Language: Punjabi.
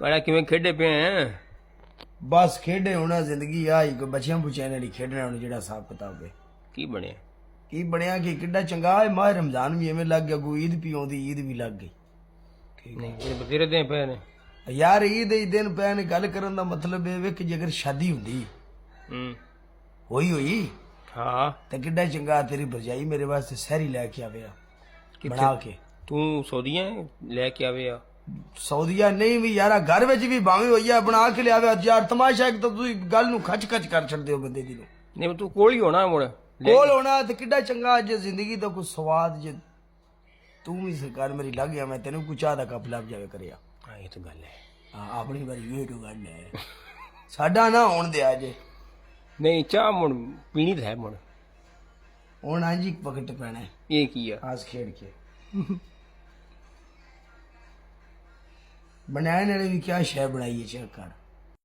ਕਾਲਾ ਕਿਵੇਂ ਖੇਡੇ ਪਏ ਹੈ? ਬਸ ਖੇਡੇ ਹੋਣਾ ਜ਼ਿੰਦਗੀ ਆ ਇੱਕ ਬੱਚਿਆਂ ਬੁੱਚਿਆਂ ਨੇ ਖੇਡਣਾ ਹੁਣ ਜਿਹੜਾ ਹਿਸਾਬ ਕਿਤਾਬ ਹੈ। ਕੀ ਬਣਿਆ? ਕੀ ਬਣਿਆ ਕਿ ਕਿੱਡਾ ਚੰਗਾ ਹੈ ਮਾਹ ਰਮਜ਼ਾਨ ਵੀ ਐਵੇਂ ਲੱਗ ਗਿਆ ਕੋਈ ਈਦ ਵੀ ਆਉਂਦੀ ਈਦ ਵੀ ਲੱਗ ਗਈ। ਨਹੀਂ ਇਹ ਬਥੇਰੇ ਦਿਨ ਪਏ ਨੇ ਯਾਰ ਈਦ ਦੇ ਦਿਨ ਪੈ ਨੇ ਗੱਲ ਕਰਨ ਦਾ ਮਤਲਬ ਇਹ ਵੇ ਕਿ ਜੇਕਰ ਸ਼ਾਦੀ ਹੁੰਦੀ ਹੋਈ ਹਾਂ ਤਾਂ ਕਿੱਡਾ ਚੰਗਾ ਤੇਰੀ ਭਰਜਾਈ ਮੇਰੇ ਵਾਸਤੇ ਸਹਿਰੀ ਲੈ ਕੇ ਆਵੇ ਬਣਾ ਕੇ। ਤੂੰ ਸੌਦੀਆਂ ਲੈ ਕੇ ਆਵੇ ਆ? ਸਊਦੀਆ ਨਹੀਂ ਵੀ ਯਾਰਾ ਘਰ ਵਿੱਚ ਵੀ ਭਾਵੇਂ ਹੋਈ ਆ ਬਣਾ ਕੇ ਲਿਆਵੇ ਯਾਰ। ਤਮਾਸ਼ਾ ਇੱਕ ਤਾਂ ਤੁਸੀਂ ਗੱਲ ਨੂੰ ਖਚ ਕਰ ਛੱਡਦੇ ਹੋ ਬੰਦੇ ਦੀ ਨੂੰ। ਨਹੀਂ ਤੂੰ ਕੋਲ ਹੀ ਹੋਣਾ ਮੁੜ ਕੋਲ ਹੋਣਾ ਤੇ ਕਿੱਡਾ ਚੰਗਾ ਜੇ ਜ਼ਿੰਦਗੀ ਦਾ ਕੋਈ ਸਵਾਦ ਜੇ ਤੂੰ ਵੀ ਸਰਕਾਰ ਮੇਰੀ ਲੱਗ ਗਿਆ ਮੈਂ ਤੈਨੂੰ ਕੋਈ ਚਾਹ ਦਾ ਕੱਪ ਲੱਭ ਜਾਵੇ ਕਰਿਆ। ਹਾਂ ਇਹ ਤਾਂ ਗੱਲ ਹੈ। ਹਾਂ ਆਪਣੀ ਵਾਰੀ ਵੇਟ ਗੱਲ ਹੈ ਸਾਡਾ ਨਾ ਹੋਣ ਦਿਆ ਜੇ। ਨਹੀਂ ਚਾਹ ਮੁੜ ਪੀਣੀ ਤਾਂ ਹੈ ਮੁੜ। ਹੁਣ ਹਾਂਜੀ ਪਕਟ ਪੈਣਾ ਇਹ ਕੀ ਆ? ਆਸ ਖੇਡ ਕੇ ਬਣਾਉਣ ਵਾਲੇ ਵੀ ਕਿਆ ਸ਼ੈ ਬਣਾਈ ਹੈ ਚੈੱਕ ਕਰ।